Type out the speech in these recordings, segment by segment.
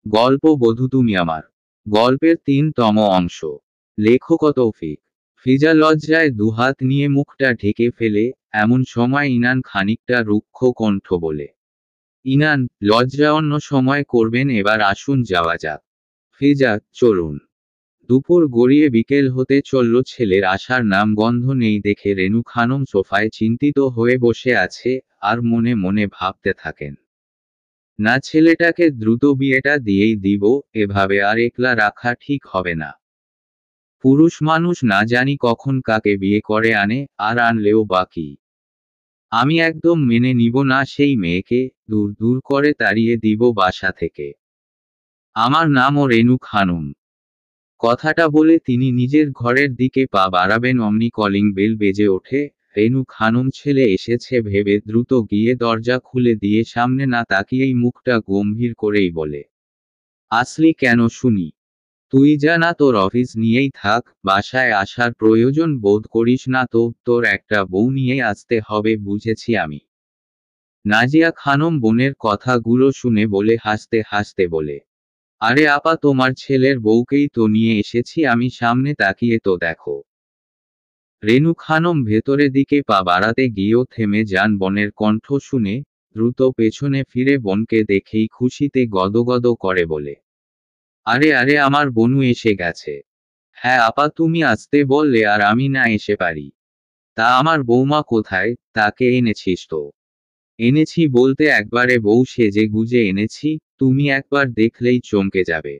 গল্প বধূ তুমি আমার। গল্পের ৩তম অংশ। লেখক তৌফিক। ফিজা লজ্জায় দুহাত নিয়ে মুখটা ঢেকে ফেলে। এমন সময় ইনান খানিকটা রুক্ষ কণ্ঠ বলে, ইনান, লজ্জা অন্য সময় করবেন, এবার আসুন যাওয়া যাক। ফিজা, চলুন। দুপুর গড়িয়ে বিকেল হতে চলল, ছেলের আসার নাম গন্ধ নেই দেখে রেনু খানম সোফায় চিন্তিত হয়ে বসে আছে, আর মনে মনে ভাবতে থাকেন, না, ছেলেটাকে দ্রুত বিয়েটা দিয়েই দিব, এভাবে আর একলা রাখা ঠিক হবে না। পুরুষ মানুষ না জানি কখন কাকে বিয়ে করে আনে, আর আনলেও বাকি আমি একদম মেনে নিব না সেই মেয়েকে, দূর দূর করে তাড়িয়ে দিব বাসা থেকে। আমার নামও রেনু খানম। কথাটা বলে তিনি নিজের ঘরের দিকে পা বাড়াবেন, অমনি কলিং বেল বেজে ওঠে। রেনু খানম ছেলে এসেছে ভেবে দ্রুত গিয়ে দরজা খুলে দিয়ে সামনে না তাকিয়েই মুখটা গম্ভীর করেই বলে, আসলি কেন শুনি? তুই যা না, তোর অফিস নিয়েই থাক, বাসায় আসার প্রয়োজন বোধ করিস না তো, তোর একটা বউ নিয়ে আসতে হবে, বুঝেছি আমি। নাজিয়া খানম বোনের কথাগুলো শুনে বলে হাসতে হাসতে বলে, আরে আপা, তোমার ছেলের বউকেই তো নিয়ে এসেছি আমি, সামনে তাকিয়ে তো দেখো। রেনু খানম ভেতরে দিকে পা বাড়াতে গিয়েও থেমে যান বোনের কণ্ঠ শুনে। দ্রুত পেছনে ফিরে বোনকে দেখেই খুশিতে গদগদ করে বলে, আরে আরে, আমার বনু এসে গেছে। হ্যাঁ আপা, তুমি আসতে বললে আর আমি না এসে পারি? তা আমার বৌমা কোথায়, তাকে এনেছিস তো? এনেছি বলতে একবারে বউ সেজে গুজে এনেছি, তুমি একবার দেখলেই চমকে যাবে।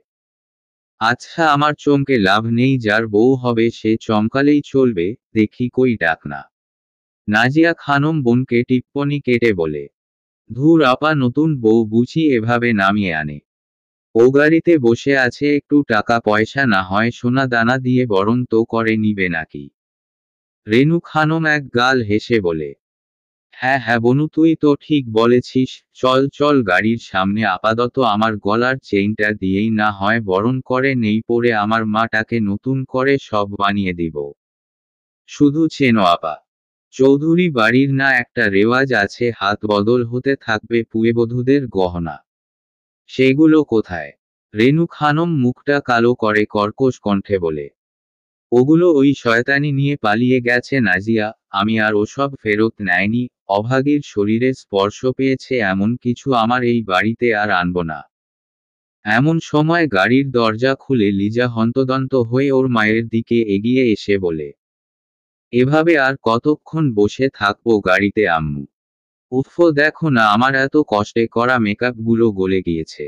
আচ্ছা, আমার চমকে লাভ নেই, যার বউ হবে সে চমকালেই চলবে, দেখি কই ডাক না। নাজিয়া খানম বোনকে টিপ্পনি কেটে বলে, ধুর আপা, নতুন বউ বুঝি এভাবে নামিয়ে আনে? ও গাড়িতে বসে আছে, একটু টাকা পয়সা না হয় সোনা দানা দিয়ে বরণ তো করে নিবে নাকি? রেনু খানম এক গাল হেসে বলে, হ্যাঁ হ্যাঁ বনু, তুই তো ঠিক বলেছিস, চল চল গাড়ির সামনে, আপাতত আমার গলার চেইনটা দিয়েই না হয় বরণ করে নেই, পরে আমার মাটাকে নতুন করে সব বানিয়ে দিব। শুধু চেনো আপা, চৌধুরী বাড়ির না একটা রেওয়াজ আছে, হাত বদল হতে থাকবে পুয়েবধূদের গহনা। সেগুলো কোথায়? রেনু খানম মুখটা কালো করে কর্কশ কণ্ঠে বলে, ওগুলো ওই শয়তানি নিয়ে পালিয়ে গেছে নাজিয়া, আমি আর ওসব ফেরত নেয়নি। অভাগীর শরীরে স্পর্শ পেয়েছে এমন কিছু আমার এই বাড়িতে আর আনব না। এমন সময় গাড়ির দরজা খুলে লিজা হন্তদন্ত হয়ে ওর মায়ের দিকে এগিয়ে এসে বলে, এভাবে আর কতক্ষণ বসে থাকবো গাড়িতে আম্মু? উফ, দেখো না, আমার এত কষ্টে করা মেকআপগুলো গলে গিয়েছে।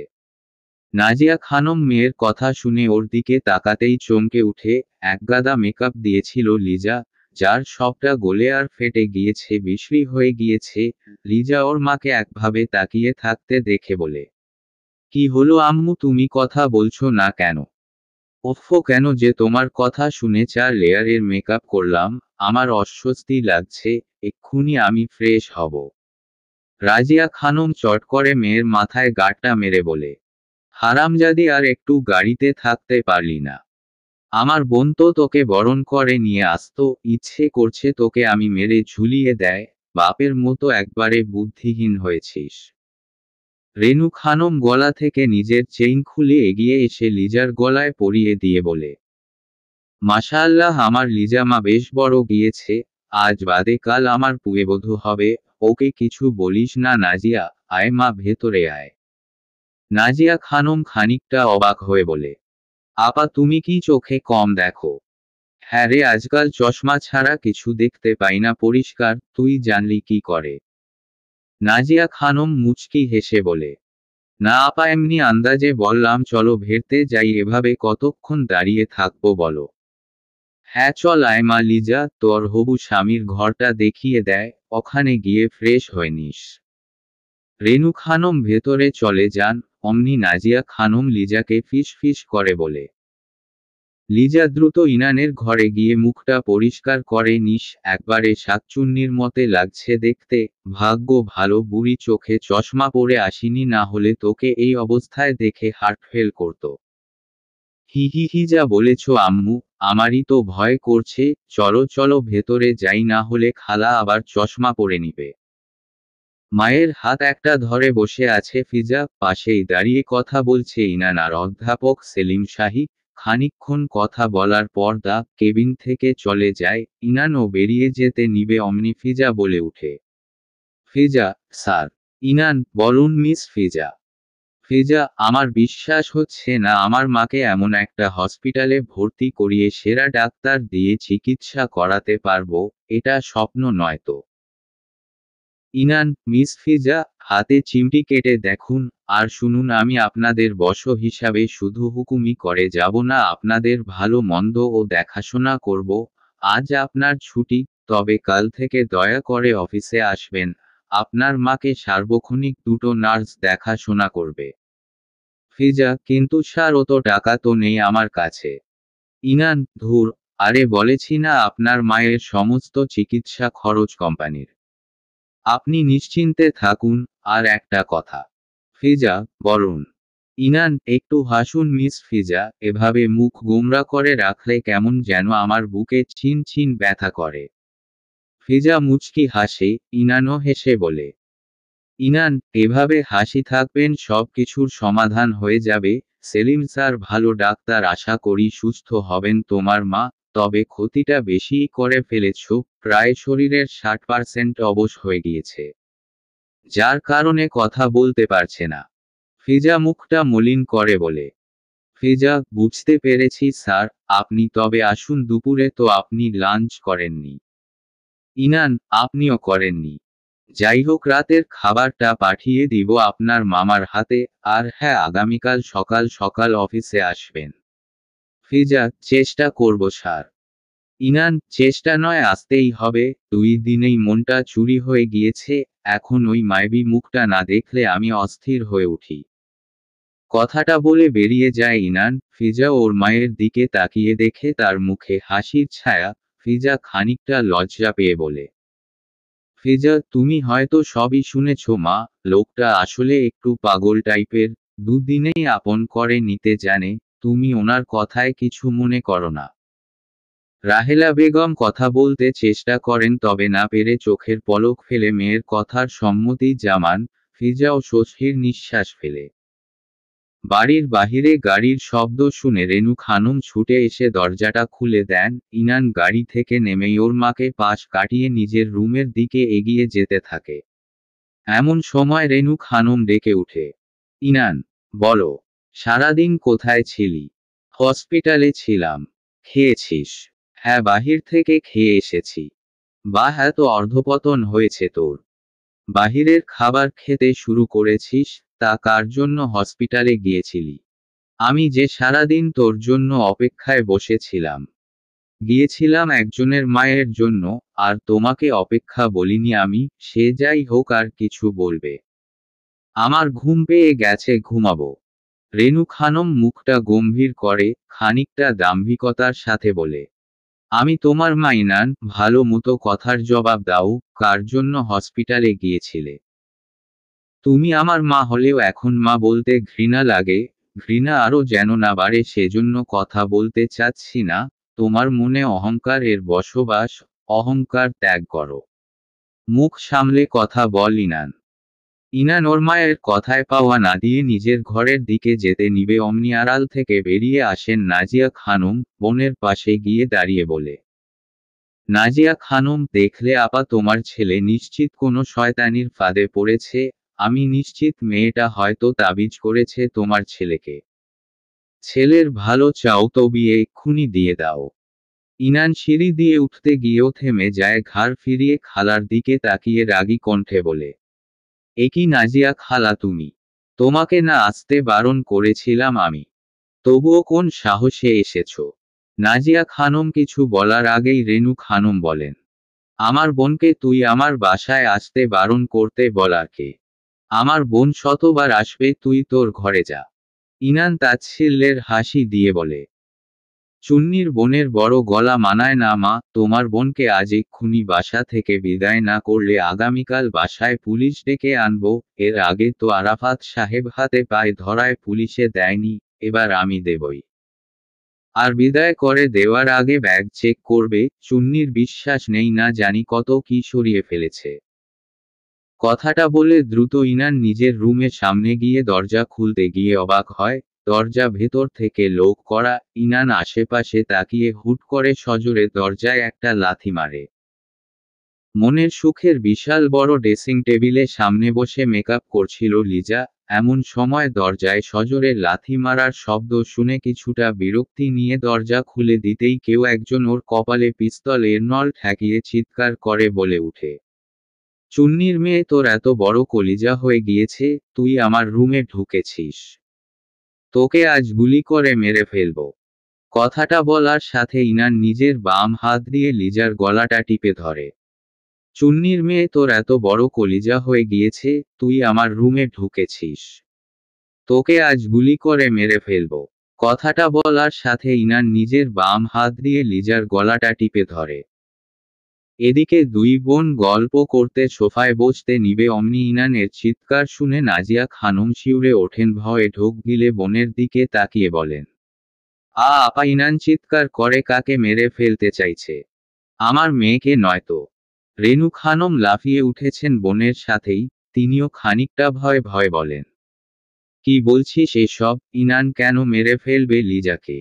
নাজিয়া খানম মেয়ের কথা শুনে ওর দিকে তাকাতেই চমকে উঠে। একগাদা মেকআপ দিয়েছিল লিজা, যার সবটা গলে আর ফেটে গিয়েছে, বিশ্রী হয়ে গিয়েছে। লিজা ওর মাকে একভাবে তাকিয়ে থাকতে দেখে বলে, কি হলো আম্মু, তুমি কথা বলছো না কেন? ওফ, কেন যে তোমার কথা শুনে 4 লেয়ারের মেকআপ করলাম, আমার অস্বস্তি লাগছে, এক্ষুনি আমি ফ্রেশ হব। রাজিয়া খানম চট করে মেয়ের মাথায় গাঁটটা মেরে বলে, হারামজাদি, আর একটু গাড়িতে থাকতে পারলি না? আমার বোন তো তোকে বরণ করে নিয়ে আসতো, ইচ্ছে করছে তোকে আমি মেরে ঝুলিয়ে দেয়। বাপের মতো একবারে বুদ্ধিহীন হয়েছিস। রেনু খানম গলা থেকে নিজের চেইন খুলে এগিয়ে এসে লিজার গলায় পরিয়ে দিয়ে বলে, মাশাআল্লাহ, আমার লিজা মা বেশ বড় গিয়েছে, আজ বাদে কাল আমার পুয়েবধূ হবে। ওকে কিছু বলিস না নাজিয়া, আয় মা, ভেতরে আয়। নাজিয়া খানম খানিকটা অবাক হয়ে বলে, আপা, তুমি কি চোখে কম দেখো? হ্যাঁ রে, আজকাল চশমা ছাড়া কিছু দেখতে পাই না পরিষ্কার, তুই জানলি কি করে? নাজিয়া খানম মুচকি হেসে বলে, না আপা, এমনি আন্দাজে বললাম, চলো ভেরতে যাই, এভাবে কতক্ষণ দাঁড়িয়ে থাকবো বলো? হ্যাঁ চল, আয় মা, লিজা তোর হবু স্বামীর ঘরটা দেখিয়ে দেয়, ওখানে গিয়ে ফ্রেশ হয়ে নিস। রেনু খানম ভেতরে চলে যান। অমনি নাজিয়া খানম লিজাকে ফিস ফিস করে বলে, লিজা দ্রুত ইনানের ঘরে গিয়ে মুখটা পরিষ্কার করে নিস, একবারে শাকচুন্নির মতে লাগছে দেখতে। ভাগ্য ভালো বুড়ি চোখে চশমা পরে আসিনি, না হলে তোকে এই অবস্থায় দেখে হার্ট ফেল করত। হি হি হি, যা বলেছ আম্মু, আমারই তো ভয় করছে। চলো চলো ভেতরে যাই, না হলে খালা আবার চশমা পরে নিবে। মায়ের হাত একটা ধরে বসে আছে ফিজা, পাশেই দাঁড়িয়ে কথা বলছে ইনান আর অধ্যাপক সেলিম শাহী। খানিকক্ষণ কথা বলার পর দা কেবিন থেকে চলে যায়। ইনানও বেরিয়ে যেতে নিবে অমনি ফিজা বলে উঠে, ফিজা, স্যার। ইনান, বলুন মিস ফিজা। ফিজা, আমার বিশ্বাস হচ্ছে না আমার মাকে এমন একটা হসপিটালে ভর্তি করিয়ে সেরা ডাক্তার দিয়ে চিকিৎসা করাতে পারবো। এটা স্বপ্ন নয় তো? ইনান, মিস ফিজা, হাতে চিমটি কেটে দেখুন। আর শুনুন, আমি আপনাদের বস হিসাবে শুধু হুকুমই করে যাব না, আপনাদের ভালো মন্দ ও দেখাশোনা করব। আজ আপনার ছুটি, তবে কাল থেকে দয়া করে অফিসে আসবেন। আপনার মাকে সার্বক্ষণিক দুটো নার্স দেখাশোনা করবে। ফিজা, কিন্তু স্যার, অত টাকা তো নেই আমার কাছে। ইনান, ধুর, আরে বলেছি না আপনার মায়ের সমস্ত চিকিৎসা খরচ কোম্পানির। আপনি নিশ্চিন্তে থাকুন। আর একটা কথা। ফিজা, বলুন। ইনান, একটু হাসুন মিস ফিজা, এভাবে মুখ গোমড়া করে রাখলে কেমন যেন আমার বুকে ছিন ছিন ব্যথা করে। ফিজা মুচকি হাসে, ইনানও হেসে বলে, ইনান, এভাবে হাসি থাকবেন, সব কিছুর সমাধান হয়ে যাবে। সেলিম স্যার ভালো ডাক্তার, আশা করি সুস্থ হবেন তোমার মা। তবে ক্ষতিটা বেশিই করে ফেলেছ, প্রায় শরীরের 60% অবশ হয়ে গিয়েছে, যার কারণে কথা বলতে পারছে না। ফিজা মুখটা মলিন করে বলে, ফিজা, বুঝতে পেরেছি স্যার। আপনি তবে আসুন, দুপুরে তো আপনি লাঞ্চ করেননি। ইনান, আপনিও করেননি। যাই হোক, রাতের খাবারটা পাঠিয়ে দিব আপনার মামার হাতে। আর হ্যাঁ, আগামীকাল সকাল সকাল অফিসে আসবেন। ফিজা, চেষ্টা করব স্যার। ইনান, চেষ্টা নয়, আসতেই হবে। 2 দিনেই মনটা চুরি হয়ে গিয়েছে। এখন ওই মায়াবী মুখটা না দেখলে আমি অস্থির হয়ে উঠি। কথাটা বলে বেরিয়ে যায় ইনান। ফিজা ওর মায়ের দিকে তাকিয়ে দেখে তার মুখে হাসির ছায়া। ফিজা খানিকটা লজ্জা পেয়ে বলে, ফিজা, তুমি হয়তো সবই শুনেছ মা। লোকটা আসলে একটু পাগল টাইপের। 2 দিনেই আপন করে নিতে জানে। তুমি ওনার কথায় কিছু মনে করো না। রাহেলা বেগম কথা বলতে চেষ্টা করেন, তবে না পেরে চোখের পলক ফেলে মেয়ের কথার সম্মতি জামান। ফিজাও স্বস্তির নিঃশ্বাস ফেলে। বাড়ির বাহিরে গাড়ির শব্দ শুনে রেনু খানম ছুটে এসে দরজাটা খুলে দেন। ইনান গাড়ি থেকে নেমেই ওর মাকে পাশ কাটিয়ে নিজের রুমের দিকে এগিয়ে যেতে থাকে। এমন সময় রেনু খানম ডেকে উঠে, ইনান, বলো, সারাদিন কোথায় ছিলি? হসপিটালে ছিলাম। খেয়েছিস? হ্যাঁ, বাহির থেকে খেয়ে এসেছি। বাহ, এত অর্ধপতন হয়েছে তোর! বাহিরের খাবার খেতে শুরু করেছিস? তা কার জন্য হসপিটালে গিয়েছিলি? আমি যে সারাদিন তোর জন্য অপেক্ষায় বসেছিলাম। গিয়েছিলাম একজনের মায়ের জন্য। আর তোমাকে অপেক্ষা বলিনি আমি। সে যাই হোক, আর কিছু বলবে? আমার ঘুম পেয়ে গেছে, ঘুমাবো। রেনু খানম মুখটা গম্ভীর করে, খানিকটা দাম্ভিকতার সাথে বলে, আমি তোমার মা ইনান, ভালো মতো কথার জবাব দাও। কার জন্য হসপিটালে গিয়েছিলে? তুমি আমার মা হলেও এখন মা বলতে ঘৃণা লাগে। ঘৃণা আরও যেন না বাড়ে, সেজন্য কথা বলতে চাচ্ছি না। তোমার মনে অহংকার এর বসবাস। অহংকার ত্যাগ করো। মুখ সামলে কথা বল ইনান। ইনান ওর মায়ের কথায় পাওয়া না দিয়ে নিজের ঘরের দিকে যেতে নিবে অমনি আড়াল থেকে বেরিয়ে আসেন নাজিয়া খানম। বোনের পাশে গিয়ে দাঁড়িয়ে বলে, নাজিয়া খানম, দেখলে আপা, তোমার ছেলে নিশ্চিত কোনো শয়তানির ফাঁদে পড়েছে। আমি নিশ্চিত মেয়েটা হয়তো তাবিজ করেছে তোমার ছেলেকে। ছেলের ভালো চাও তো বিয়ে এক্ষুনি দিয়ে দাও। ইনান সিঁড়ি দিয়ে উঠতে গিয়েও থেমে যায়, ঘাড় ফিরিয়ে খালার দিকে তাকিয়ে রাগী কণ্ঠে বলে, একি নাজিয়া খালা তুমি? তোমাকে না আসতে বারণ করেছিলাম আমি? তবুও কোন সাহসে এসেছো? নাজিয়া খানম কিছু বলার আগেই রেনু খানম বলেন, আমার বোনকে তুই আমার বাসায় আসতে বারণ করতে বলার কে? আমার বোন শতবার আসবে, তুই তোর ঘরে যা। ইনান তাচ্ছিল্যের হাসি দিয়ে বলে, চুন্নির বোনের বড় গলা মানায় না মা। তোমার বোনকে আজ এক্ষুনি বাসা থেকে বিদায় না করলে আগামীকাল বাসায় পুলিশ ডেকে আনবো। এর আগে তো আরাফাত সাহেব হাতে পায়ে ধরায় পুলিশে দেয়নি, এবার আমি দেবই। আর বিদায় করে দেওয়ার আগে ব্যাগ চেক করবে। চুন্নির বিশ্বাস নেই, না জানি কত কি সরিয়ে ফেলেছে। কথাটা বলে দ্রুত ইনান নিজের রুমের সামনে গিয়ে দরজা খুলতে গিয়ে অবাক হয়, দরজা ভেতর থেকে লক করা। ইনান আশেপাশে তাকিয়ে হুট করে সজোরে দরজায় একটা লাথি মারে। মনের সুখের বিশাল বড় ড্রেসিং টেবিলের সামনে বসে মেকআপ করছিল লিজা। এমন সময় দরজায় সজোরে লাথি মারার শব্দ শুনে কিছুটা বিরক্তি নিয়ে দরজা খুলে দিতেই কেউ একজন ওর কপালে পিস্তল এর নল ঠেকিয়ে চিৎকার করে বলে উঠে, চুন্নির মেয়ে, তোর এত বড় কলিজা হয়ে গিয়েছে, তুই আমার রুমে ঢুকেছিস? তোকে আজ গুলি করে মেরে ফেলবো। কথাটা বলার সাথে ইনান নিজের বাম হাত দিয়ে লিজার গলাটা টিপে ধরে। চুন্নির মেয়ে, তোর এত বড় কলিজা হয়ে গিয়েছে, তুই আমার রুমে ঢুকেছিস? তোকে আজ গুলি করে মেরে ফেলবো। কথাটা বলার সাথে ইনান নিজের বাম হাত দিয়ে লিজার গলাটা টিপে ধরে। এদিকে দুই বোন গল্প করতে সোফায় বসতে নিবে অমনি ইনানের চিৎকার শুনে নাজিয়া খানম শিউরে ওঠেন, ভয়ে ঢোক গিলে বোনের দিকে তাকিয়ে বলেন, আপা। ইনান চিৎকার করে, কাকে মেরে ফেলতে চাইছে? আমার মেয়েকে নয়তো? রেনু খানম লাফিয়ে উঠেছেন বোনের সাথেই, তিনিও খানিকটা ভয় ভয় বলেন, কি বলছিস এসব? ইনান কেন মেরে ফেলবে লিজাকে?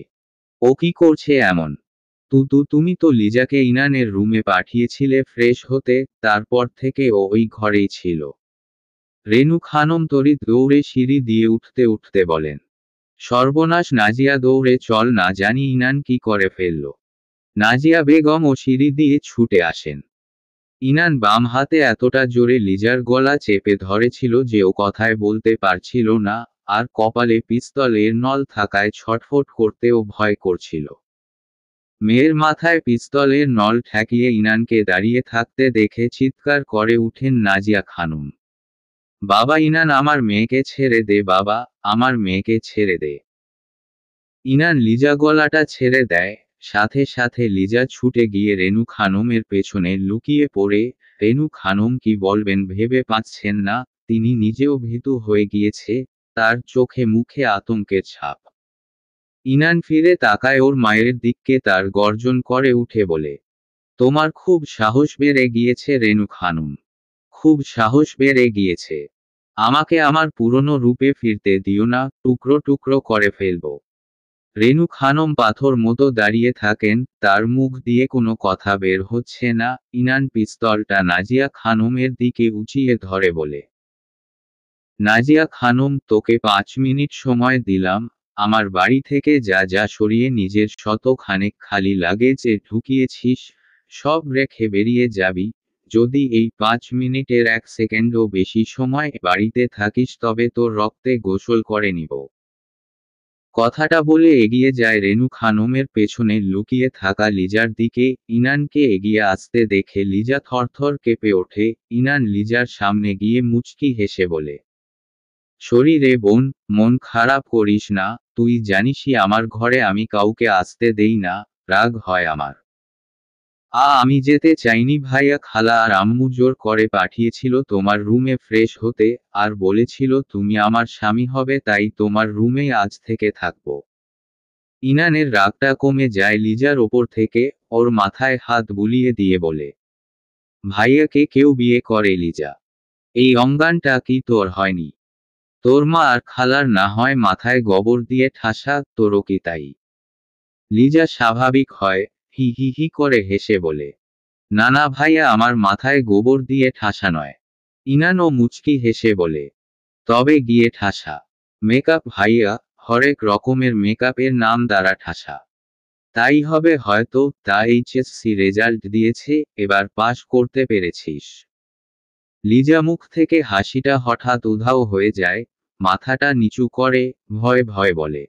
ও কি করছে এমন? তুমি তো লিজাকে ইনানের রুমে পাঠিয়েছিলে ফ্রেশ হতে, তারপর থেকে ও ওই ঘরেই ছিল। রেনু খানম তড়িৎ দৌড়ে সিঁড়ি দিয়ে উঠতে উঠতে বলেন। সর্বনাশ! নাজিয়া দৌড়ে চল, না জানি ইনান কি করে ফেলল। নাজিয়া বেগম ও সিঁড়ি দিয়ে ছুটে আসেন। ইনান বাম হাতে এতটা জোরে লিজার গলা চেপে ধরেছিল যে ও কথায় বলতে পারছিল না, আর কপালে পিস্তল এর নল থাকায় ছটফট করতেও ভয় করছিল। মেয়ের মাথায় পিস্তলের নল ঠেকিয়ে ইনানকে দাঁড়িয়ে থাকতে দেখে চিৎকার করে উঠেন নাজিয়া খানম। বাবা, ইনান, আমার মেয়েকে ছেড়ে দে বাবা, আমার মেয়েকে ছেড়ে দে। ইনান লিজা গলাটা ছেড়ে দেয়, সাথে সাথে লিজা ছুটে গিয়ে রেনু খানমের পেছনে লুকিয়ে পড়ে। রেনু খানম কি বলবেন ভেবে পাচ্ছেন না, তিনি নিজেও ভীতু হয়ে গিয়েছে, তার চোখে মুখে আতঙ্কের ছাপ। ইনান ফিরে তাকায় ওর মায়ের দিককে, তার গর্জন করে উঠে বলে, তোমার খুব সাহস বেড়ে গিয়েছে রেনু খানম, খুব সাহস বেড়ে গিয়েছে। আমাকে আমার পুরনো রূপে ফিরতে দিও না, টুকরো টুকরো করে ফেলবো। রেনু খানম পাথর মতো দাঁড়িয়ে থাকেন, তার মুখ দিয়ে কোনো কথা বের হচ্ছে না। ইনান পিস্তলটা নাজিয়া খানমের দিকে উঁচিয়ে ধরে বলে, নাজিয়া খানম, তোকে 5 মিনিট সময় দিলাম, আমার বাড়ি থেকে যা যা সরিয়ে নিজের শতখানেক খালি লাগেজে ঢুকিয়েছিস সব রেখে বেরিয়ে যাবি। যদি এই 5 মিনিটের 1 সেকেন্ডও বেশি সময় বাড়িতে থাকিস তবে তোর রক্তে গোসল করে নিব। কথাটা বলে এগিয়ে যায় রেনু খানমের পেছনে লুকিয়ে থাকা লিজার দিকে। ইনানকে এগিয়ে আসতে দেখে লিজা থরথর কেঁপে ওঠে। ইনান লিজার সামনে গিয়ে মুচকি হেসে বলে, সরি রে বোন, মন খারাপ করিস না, তুই জানিসই আমার ঘরে আমি কাউকে আসতে দেই না, রাগ হয় আমার। আমি যেতে চাইনি ভাইয়া, খালা আর আম্মু জোর করে পাঠিয়েছিল তোমার রুমে ফ্রেশ হতে, আর বলেছিল তুমি আমার স্বামী হবে, তাই তোমার রুমেই আজ থেকে থাকবো। ইনানের রাগটা কমে যায় লিজার ওপর থেকে, ওর মাথায় হাত বুলিয়ে দিয়ে বলে, ভাইয়াকে কেউ বিয়ে করে লিজা? এই অঙ্গানটা কি তোর হয়নি? তোর মা আর খালার না হয় মাথায় গোবর দিয়ে ঠাসা, তোরও কি তাই? লিজা স্বাভাবিক হয়, হি হি হি করে হেসে বলে, না না ভাইয়া, আমার মাথায় গোবর দিয়ে ঠাসা নয়। ইনানও মুচকি হেসে বলে, তবে গিয়ে ঠাসা। মেকআপ ভাইয়া, হরেক রকমের মেকআপের নাম দ্বারা ঠাসা। তাই হবে হয়তো, তা এইচএসসি রেজাল্ট দিয়েছে, এবার পাশ করতে পেরেছিস? লিজা মুখ থেকে হাসিটা হঠাৎ উধাও হয়ে যায়, মাথাটা নিচু করে, ভয় ভয় বলে,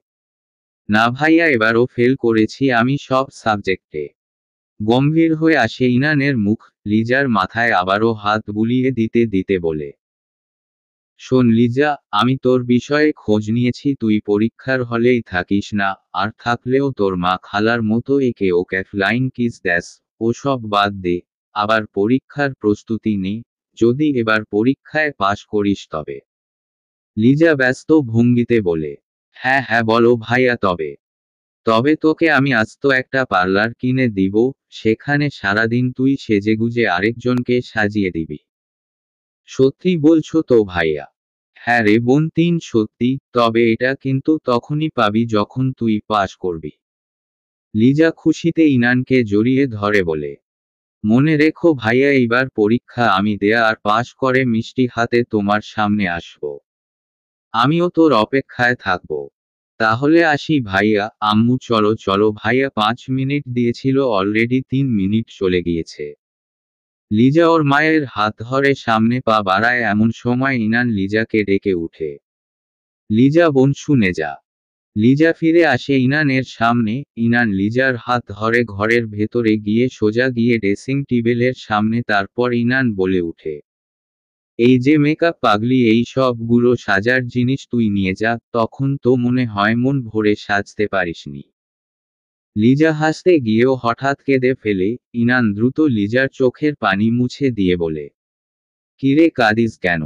না ভাইয়া, এবারও ফেল করেছি আমি সব সাবজেক্টে। গম্ভীর হয়ে আসে ইনানের মুখ, লিজার মাথায় আবারও হাত বুলিয়ে দিতে দিতে বলে, শোন লিজা, আমি তোর বিষয়ে খোঁজ নিয়েছি, তুই পরীক্ষার হলেই থাকিস না, আর থাকলেও তোর মা খালার মতো একে ওকে ফ্লাইং কিস দ্যাস, ওসব বাদ দে, আবার পরীক্ষার প্রস্তুতি নে, যদি এবার পরীক্ষায় পাশ করিস তবে। লিজা ব্যস্ত ভঙ্গিতে বলে, হ্যাঁ হ্যাঁ বলো ভাইয়া, তবে? তবে তোকে আমি আস্ত একটা পার্লার কিনে দিব, সেখানে সারাদিন তুই সেজেগুজে আরেকজনকে সাজিয়ে দিবি। সত্যি বলছো তো ভাইয়া? হ্যাঁ রে বোন তিন, সত্যি, তবে এটা কিন্তু তখনই পাবি যখন তুই পাস করবি। লিজা খুশিতে ইনানকে জড়িয়ে ধরে বলে, মনে রেখো ভাইয়া, এইবার পরীক্ষা আমি দেয়া আর পাশ করে মিষ্টি হাতে তোমার সামনে আসব। আমিও তোর অপেক্ষায় থাকব। তাহলে আসি ভাইয়া। আম্মু চলো চলো ভাইয়া, 5 মিনিট দিয়েছিল, অলরেডি 3 মিনিট চলে গিয়েছে। লিজা ওর মায়ের হাত ধরে সামনে পা বাড়ায়, এমন সময় ইনান লিজাকে ডেকে উঠে, লিজা বোন শুনে যা। লিজা ফিরে আসে ইনানের সামনে। ইনান লিজার হাত ধরে ঘরের ভেতরে গিয়ে সোজা গিয়ে ড্রেসিং টেবিলের সামনে, তারপর ইনান বলে উঠে, এই যে মেকআপ পাগলি, এই সবগুলো সাজার জিনিস তুই নিয়ে যা। তখন তো মনে হয় মন ভরে সাজতে পারিসনি। লিজা হাসতে গিয়েও হঠাৎ কেঁদে ফেলে। ইনান দ্রুত লিজার চোখের পানি মুছে দিয়ে বলে, কিরে কাঁদিস কেন?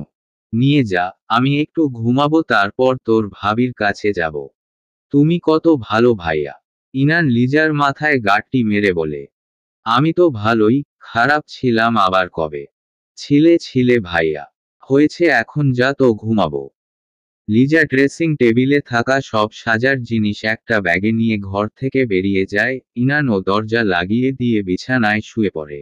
নিয়ে যা, আমি একটু ঘুমাবো, তারপর তোর ভাবির কাছে যাব। তুমি কত ভালো ভাইয়া। ইনান লিজার মাথায় গাঁটটি মেরে বলে, আমি তো ভালোই, খারাপ ছিলাম আবার কবে? ছিলে ভাইয়া। হয়েছে, এখন যা তো ঘুমাবো। লিজা ড্রেসিং টেবিলে থাকা সব সাজার জিনিস একটা ব্যাগে নিয়ে ঘর থেকে বেরিয়ে যায়। ইনান ও দরজা লাগিয়ে দিয়ে বিছানায় শুয়ে পড়ে।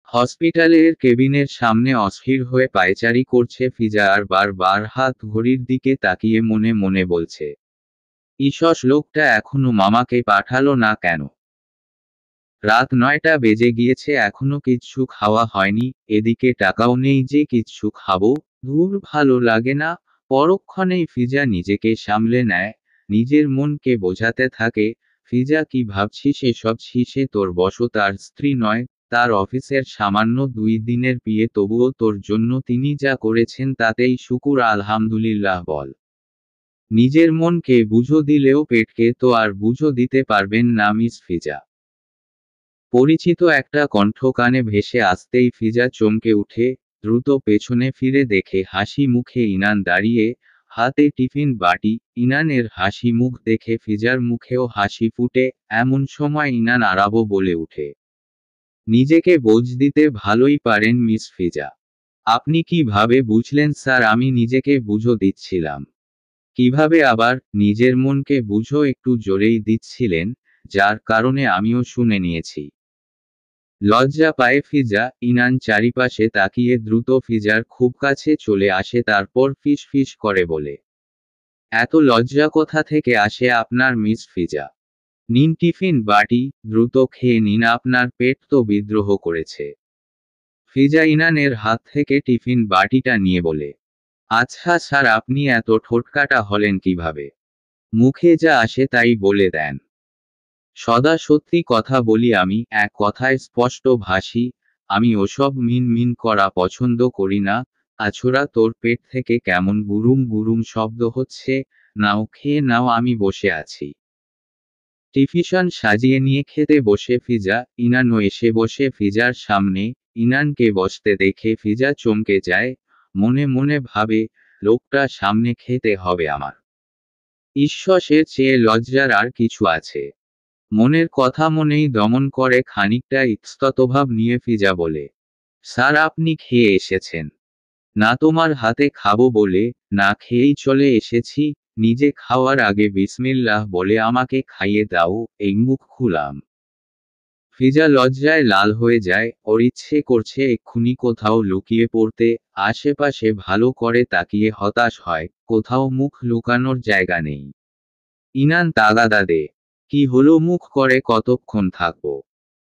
হসপিটালের কেবিনের সামনে অস্থির হয়ে পায়চারি করছে ফিজা, আর বারবার হাত ঘড়ির দিকে তাকিয়ে মনে মনে বলছে, ঈশ্বর, লোকটা এখনো মামাকে পাঠালো না কেন? রাত 9টা বেজে গিয়েছে, এখনো কিচ্ছু খাওয়া হয়নি। এদিকে টাকাও নেই যে কিচ্ছু খাবো। ধুর, ভালো লাগে না। পরক্ষণেই ফিজা নিজেকে সামলে নেয়, নিজের মনকে বোঝাতে থাকে, ফিজা কি ভাবছিস এসব? সে তোর বশ, তার স্ত্রী নয়। তার অফিসের সামান্য 2 দিনের বিয়ে, তবুও তোর জন্য তিনি যা করেছেন তাতেই শুকুর আলহামদুলিল্লাহ বল। নিজের মনকে বুঝো দিলেও পেটকে তো আর বুঝো দিতে পারবেন না মিস ফিজা। পরিচিত একটা কণ্ঠ কানে ভেসে আসতেই ফিজা চমকে উঠে। দ্রুত পেছনে ফিরে দেখে হাসি মুখে ইনান দাঁড়িয়ে, হাতে টিফিন বাটি। ইনানের হাসি মুখ দেখে ফিজার মুখেও হাসি ফুটে। এমন সময় ইনান আরাবো বলে উঠে, নিজেকে বোঝ দিতে ভালোই পারেন মিস ফিজা। আপনি কিভাবে বুঝলেন স্যার আমি নিজেকে বুঝো দিচ্ছিলাম? কিভাবে আবার? নিজের মনকে বুঝো একটু জোরেই দিচ্ছিলেন, যার কারণে আমিও শুনে নিয়েছি। লজ্জা পায় ফিজা। ইনান চারিপাশে তাকিয়ে দ্রুত ফিজার খুব কাছে চলে আসে, তারপর ফিস ফিস করে বলে, এত লজ্জা কোথা থেকে আসে আপনার মিস ফিজা? নিন টিফিন বাটি, দ্রুত খেয়ে নিন, আপনার পেট তো বিদ্রোহ করেছে। ফিজা ইনানের হাত থেকে টিফিন বাটিটা নিয়ে বলে, আচ্ছা স্যার, আপনি এত ঠোঁটকাটা হলেন কিভাবে? মুখে যা আসে তাই বলে দেন। সদা সত্যি কথা বলি আমি, এক কথায় স্পষ্ট ভাষী। আমি ওসব মিন মিন করা পছন্দ করি না। আছোরা, তোর পেট থেকে কেমন গুরুম গুরুম শব্দ হচ্ছে। নাও, খেয়ে নাও, আমি বসে আছি। টিফিন সাজিয়ে নিয়ে খেতে বসে ফিজা। ইনানও এসে বসে ফিজার সামনে। ইনানকে বসতে দেখে ফিজা চমকে যায়। মনে মনে ভাবে, লোকটা সামনে খেতে হবে আমার। ঈশ্বরের চেয়ে লজ্জার আর কিছু আছে? মনের কথা মনেই দমন করে খানিকটা ইতস্ততভাব নিয়ে ফিজা বলে, স্যার আপনি খেয়ে এসেছেন? না, তোমার হাতে খাবো বলে না খেয়েই চলে এসেছি। নিজে খাওয়ার আগে বিসমিল্লাহ বলে আমাকে খাইয়ে দাও, এই মুখ খুলাম। ফিজা লজ্জায় লাল হয়ে যায়। ওর ইচ্ছে করছে এক্ষুনি কোথাও লুকিয়ে পড়তে। আশেপাশে ভালো করে তাকিয়ে হতাশ হয়, কোথাও মুখ লুকানোর জায়গা নেই। ইনান তাগাদা দে, কি হলো? মুখ করে কতক্ষণ থাকবো?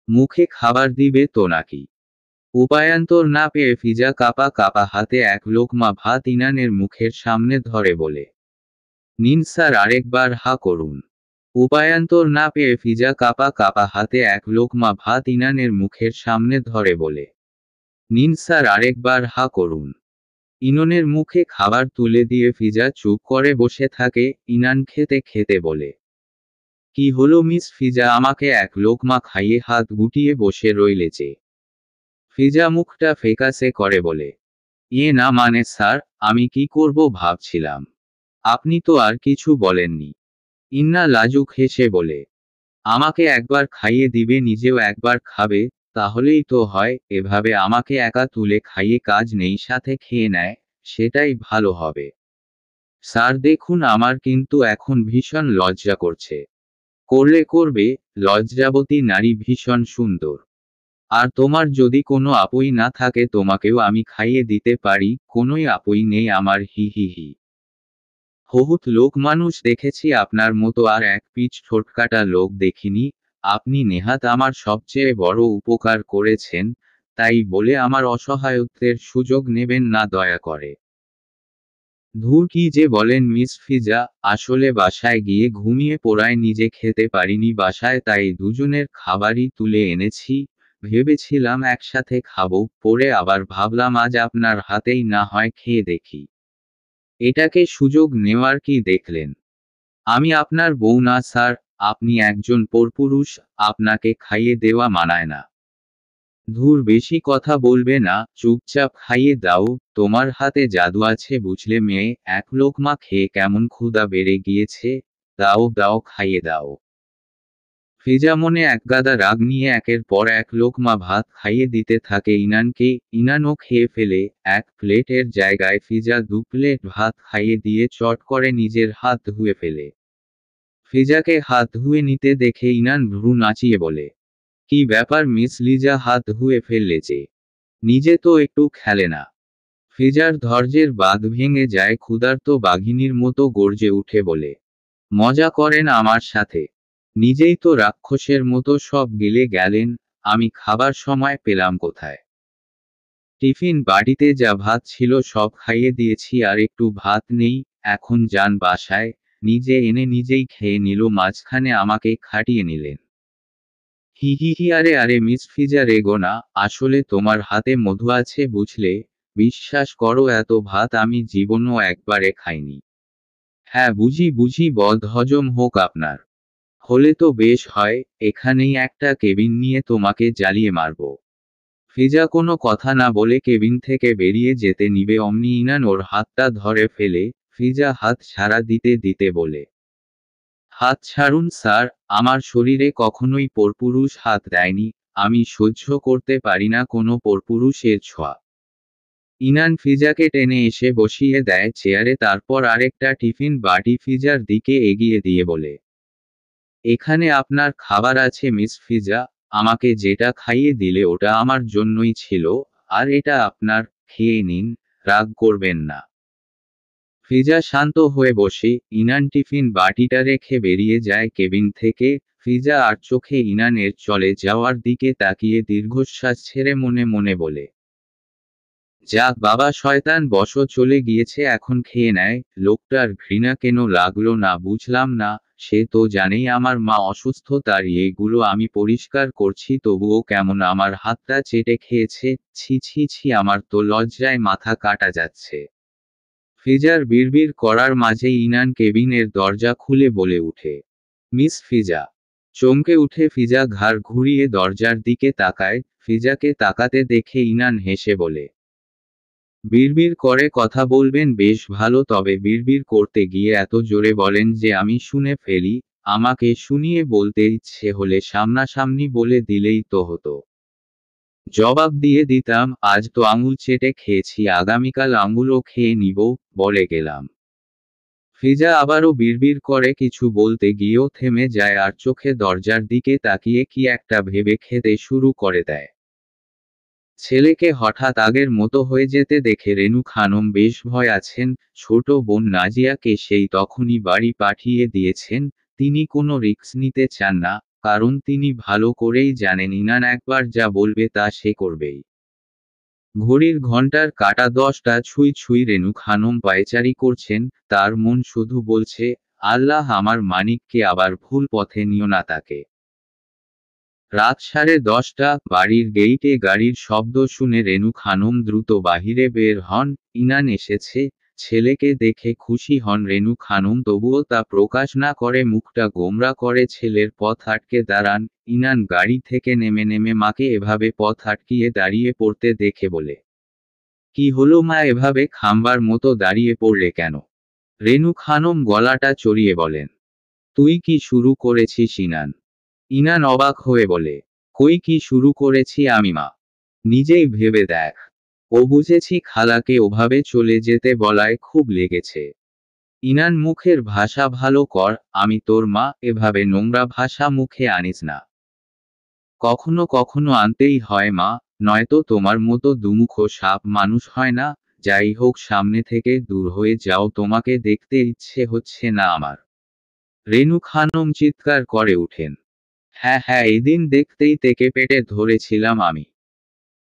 মুখে খাবার দিবে তো নাকি? উপায়ান্তর না পেয়ে ফিজা কাপা কাপা হাতে এক লোকমা ভাত ইনানের মুখের সামনে ধরে বলে, নিন স্যার, আরেকবার হা করুন। উপায়ান্তর না পেয়ে ফিজা কাপা কাপা হাতে এক লোকমা ভাত ইনানের মুখের সামনে ধরে বলে, নিন স্যার, আরেকবার হা করুন। ইননের মুখে খাবার তুলে দিয়ে ফিজা চুপ করে বসে থাকে। ইনান খেতে খেতে বলে, কি হলো মিস ফিজা, আমাকে এক লোকমা খাইয়ে হাত গুটিয়ে বসে রইলে যে? ফিজা মুখটা ফ্যাকাসে করে বলে, না মানে স্যার, আমি কি করব ভাবছিলাম। আপনি তো আর কিছু বলেননি। ইন্না লাজুক হেসে বলে, আমাকে একবার খাইয়ে দিবে, নিজেও একবার খাবে, তাহলেই তো হয়, এভাবে আমাকে একা তুলে খাইয়ে কাজ নেই সাথে খেয়ে নেয়, সেটাই ভালো হবে। স্যার দেখুন, আমার কিন্তু এখন ভীষণ লজ্জা করছে। করলে করবে, লজ্জাবতী নারী ভীষণ সুন্দর। আর তোমার যদি কোনো আপত্তি না থাকে তোমাকেও আমি খাইয়ে দিতে পারি, কোনোই আপত্তি নেই আমার, হি হি হি। বহুত লোক মানুষ দেখেছি, আপনার মতো আর এক পিচ ঠোঁটকাটা লোক দেখিনি। আপনি নেহাত আমার সবচেয়ে বড় উপকার করেছেন, তাই বলে আমার অসহায়ত্বের সুযোগ নেবেন না দয়া করে। ধুর, কি যে বলেন মিস ফিজা, আসলে বাসায় গিয়ে ঘুমিয়ে পড়ায় নিজে খেতে পারিনি বাসায়, তাই দুজনের খাবারই তুলে এনেছি। ভেবেছিলাম একসাথে খাবো, পরে আবার ভাবলাম আজ আপনার হাতেই না হয় খেয়ে দেখি। এটাকে সুযোগ নেওয়ার কি দেখলেন? আমি আপনার বউ না স্যার, আপনি একজন পরপুরুষ, আপনাকে খাইয়ে দেওয়া মানায় না। ধুর, বেশি কথা বলবে না, চুপচাপ খাইয়ে দাও, তোমার হাতে জাদু আছে বুঝলে মেয়ে, এক লোকমা খেয়ে কেমন ক্ষুধা বেড়ে গিয়েছে, দাও দাও খাইয়ে দাও। ফিজা মনে একগাদা রাগ নিয়ে একের পর এক লোকমা ভাত খাইয়ে দিতে থাকে ইনানকে। ইনানও খেয়ে ফেলে, এক প্লেটের জায়গায় ফিজা 2 প্লেট ভাত খাইয়ে দিয়ে চট করে নিজের হাত ধুয়ে ফেলে। ফিজাকে হাত ধুয়ে নিতে দেখে ইনান ভ্রু নাচিয়ে বলে, কি ব্যাপার মিস লিজা, হাত ধুয়ে ফেললে যে? নিজে তো একটু খেলে না। ফিজার ধৈর্যের বাঁধ ভেঙে যায়, ক্ষুধার্ত বাঘিনীর মতো গর্জে উঠে বলে, মজা করেন আমার সাথে? নিজেই তো রাক্ষসের মতো সব গিলে গেলেন, আমি খাবার সময় পেলাম কোথায়? টিফিন বাড়িতে যা ভাত ছিল সব খাইয়ে দিয়েছি, আর একটু ভাত নেই, এখন যান বাসায়। নিজে এনে নিজেই খেয়ে নিল, মাঝখানে আমাকে খাটিয়ে নিলেন। হি হি হি, আরে আরে মিস ফিজা রেগো না, আসলে তোমার হাতে মধু আছে বুঝলে, বিশ্বাস করো এত ভাত আমি জীবনও একবারে খাইনি। হ্যাঁ বুঝি বুঝি, বদহজম হোক আপনার। হলে তো বেশ হয়, এখানেই একটা কেবিন নিয়ে তোমাকে জ্বালিয়ে মারব। ফিজা কোনো কথা না বলে কেবিন থেকে বেরিয়ে যেতে নিবে অমনি ইনান ওর হাতটা ধরে ফেলে। ফিজা হাত ছাড়া দিতে দিতে বলে, হাত ছাড়ুন স্যার, আমার শরীরে কখনোই পরপুরুষ হাত দেয়নি, আমি সহ্য করতে পারি না কোনো পরপুরুষের ছোঁয়া। ইনান ফিজাকে টেনে এসে বসিয়ে দেয় চেয়ারে, তারপর আরেকটা টিফিন বাটি ফিজার দিকে এগিয়ে দিয়ে বলে, এখানে আপনার খাবার আছে মিস ফিজা, আমাকে যেটা খাইয়ে দিলে ওটা আমার জন্যই ছিল, আর এটা আপনার, খেয়ে নিন, রাগ করবেন না। ফিজা শান্ত হয়ে বসে, ইনান টিফিন বাটিটা রেখে বেরিয়ে যায় কেবিন থেকে। ফিজা আর চোখে ইনানের চলে যাওয়ার দিকে তাকিয়ে দীর্ঘশ্বাস ছেড়ে মনে মনে বলে, যাক বাবা শয়তান বশ চলে গিয়েছে, এখন খেয়ে নেয়। লোকটার ঘৃণা কেন লাগলো না বুঝলাম না, সে তো জানেই আমার মা অসুস্থ, তার এইগুলো আমি পরিষ্কার করছি তবুও কেমন আমার হাতটা চেটে খেয়েছে, ছি ছি ছি, আমার তো লজ্জায় মাথা কাটা যাচ্ছে। ফিজার বিড়বিড় করার মাঝেই ইনান কেবিনের দরজা খুলে বলে উঠে, মিস ফিজা। চমকে উঠে ফিজা ঘাড় ঘুরিয়ে দরজার দিকে তাকায়। ফিজাকে তাকাতে দেখে ইনান হেসে বলে, বিড়বিড় করে কথা বলবেন বেশ ভালো, তবে বিড়বিড় করতে গিয়ে এত জোরে বলেন যে আমি শুনে ফেলি। আমাকে শুনিয়ে বলতে ইচ্ছে হলে সামনাসামনি বলে দিলেই তো হতো। জবাব দিয়ে দিতাম, আজ তো আঙুল চেটে খেয়েছি, আগামীকাল আঙুলও খেয়ে নিব, বলে গেলাম। ফিজা আবারও বিড়বিড় করে কিছু বলতে গিয়েও থেমে যায় আর চোখে দরজার দিকে তাকিয়ে কি একটা ভেবে খেতে শুরু করে দেয়। ছেলেকে হঠাৎ আগের মতো হয়ে যেতে দেখে রেনু খানম বেশ ভয় আছেন। ছোট বোন নাজিয়াকে সেই তখনই বাড়ি পাঠিয়ে দিয়েছেন। তিনি কোনো রিস্ক নিতে চান না, কারণ তিনি ভালো করেই জানেন ইনান একবার যা বলবে তা সে করবেই। ঘড়ির ঘণ্টার কাঁটা 10টা ছুঁই ছুঁই, রেনু খানম পায়চারি করছেন, তার মন শুধু বলছে, আল্লাহ আমার মানিককে আবার ভুল পথে নিও না তাকে। রাত 10:30, বাড়ির গেইটে গাড়ির শব্দ শুনে রেনু খানম দ্রুত বাহিরে বের হন। ইনান এসেছে, ছেলেকে দেখে খুশি হন রেনু খানম, তবুও তা প্রকাশ না করে মুখটা গোমরা করে ছেলের পথ আটকে দাঁড়ান। ইনান গাড়ি থেকে নেমে নেমে মাকে এভাবে পথ আটকিয়ে দাঁড়িয়ে পড়তে দেখে বলে, কি হলো মা, এভাবে খাম্বার মতো দাঁড়িয়ে পড়লে কেন? রেনু খানম গলাটা চড়িয়ে বলেন, তুই কি শুরু করেছিস ইনান? ইনান অবাক হয়ে বলে, কই কি শুরু করেছি আমি মা? নিজেই ভেবে দেখ। ও বুঝেছি খালাকে ওভাবে চলে যেতে বলায় খুব লেগেছে। ইনান মুখের ভাষা ভালো কর, আমি তোর মা, এভাবে নোংরা ভাষা মুখে আনিস না। কখনো কখনো আনতেই হয় মা, নয়তো তোমার মতো দুমুখো সাপ মানুষ হয় না। যাই হোক, সামনে থেকে দূর হয়ে যাও, তোমাকে দেখতে ইচ্ছে হচ্ছে না আমার। রেনু খানম চিৎকার করে উঠেন। হ্যাঁ হ্যাঁ, এদিন দেখতেই তেকে পেটে ধরেছিলাম আমি।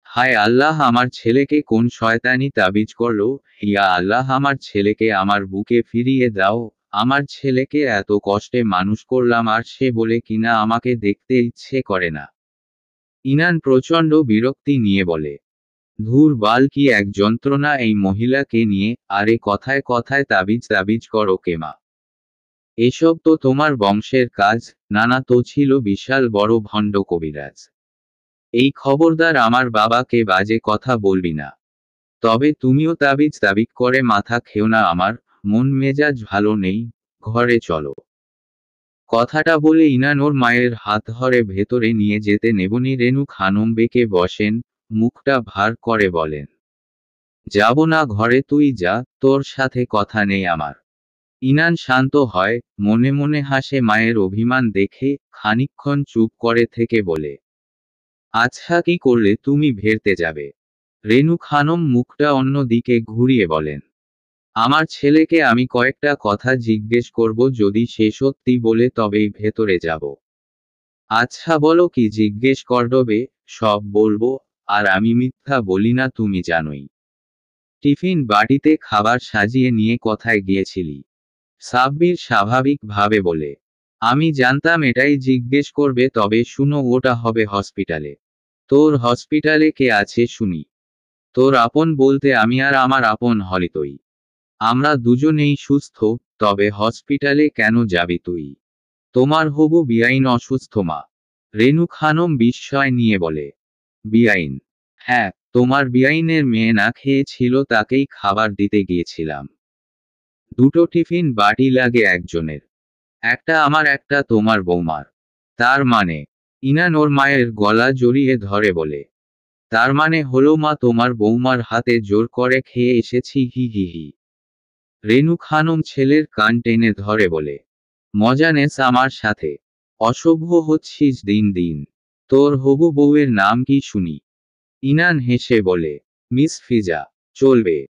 হায় আল্লাহ, আমার ছেলেকে কোন শয়তানি তাবিজ করলো। ইয়া আল্লাহ, আমার ছেলেকে আমার বুকে ফিরিয়ে দাও। আমার ছেলেকে এত কষ্টে মানুষ করলাম, আর সে বলে কিনা আমাকে দেখতে ইচ্ছে করে না। ইনান প্রচণ্ড বিরক্তি নিয়ে বলে, ধুর বাল, কি এক যন্ত্রণা এই মহিলাকে নিয়ে। আরে কথায় কথায় তাবিজ তাবিজ করো কেমা? এসব তো তোমার বংশের কাজ। নানা তো ছিল বিশাল বড় ভণ্ড কবিরাজ। এই খবরদার আমার বাবাকে বাজে কথা বলবি না। তবে তুমিও তাবিজ তাবিজ করে মাথা খেও না আমার। মন মেজাজ ভালো নেই, ঘরে চলো। কথাটা বলে ইনান ওর মায়ের হাত ধরে ভেতরে নিয়ে যেতে নেবনি রেনু খানম বেঁকে বসেন, মুখটা ভার করে বলেন, যাব না ঘরে, তুই যা, তোর সাথে কথা নেই আমার। ইনান শান্ত হয়, মনে মনে হাসে মায়ের অভিমান দেখে, খানিকক্ষণ চুপ করে থেকে বলে, আচ্ছা কি করলে তুমি ভেরতে যাবে? রেনু খানম মুখটা অন্য দিকে ঘুরিয়ে বলেন, আমার ছেলেকে আমি কয়েকটা কথা জিজ্ঞেস করব, যদি সে সত্যি বলে তবেই ভেতরে যাব। আচ্ছা বলো, কি জিজ্ঞেস করবে? সব বলবো। আর আমি মিথ্যা বলি না, তুমি জানোই। টিফিন বাটিতে খাবার সাজিয়ে নিয়ে কোথায় গিয়েছিলি? সাব্বির স্বাভাবিকভাবে বলে, আমি জানতাম এটাই জিজ্ঞেস করবে, তবে শুনো, ওটা হবে হসপিটালে। তোর হসপিটালে কে আছে শুনি? তোর আপন বলতে আমি আর আমার আপন হলিতই। আমরা দুজনেই সুস্থ। তবে হসপিটালে কেন যাবি তুই? তোমার হবু বিআইন অসুস্থ মা। রেনু খানম বিস্ময় নিয়ে বলে, বিআইন? হ্যাঁ, তোমার বিআইনের মেয়ে না খেয়েছিল, তাকেই খাবার দিতে গিয়েছিলাম। দুটো টিফিন বাটি লাগে একজনের। একটা আমার, একটা তোমার বৌমার। তার মানে? ইনান ওর মায়ের গলা জড়িয়ে ধরে বলে, তার মানে হলো মা, তোমার বৌমার হাতে জোর করে খেয়ে এসেছি, হি হি হি। রেনু খানম ছেলের কান টেনে ধরে বলে, মজা নেস আমার সাথে? অসভ্য হচ্ছিস দিন দিন। তোর হবু বউয়ের নাম কি শুনি? ইনান হেসে বলে, মিস ফিজা। চলবে।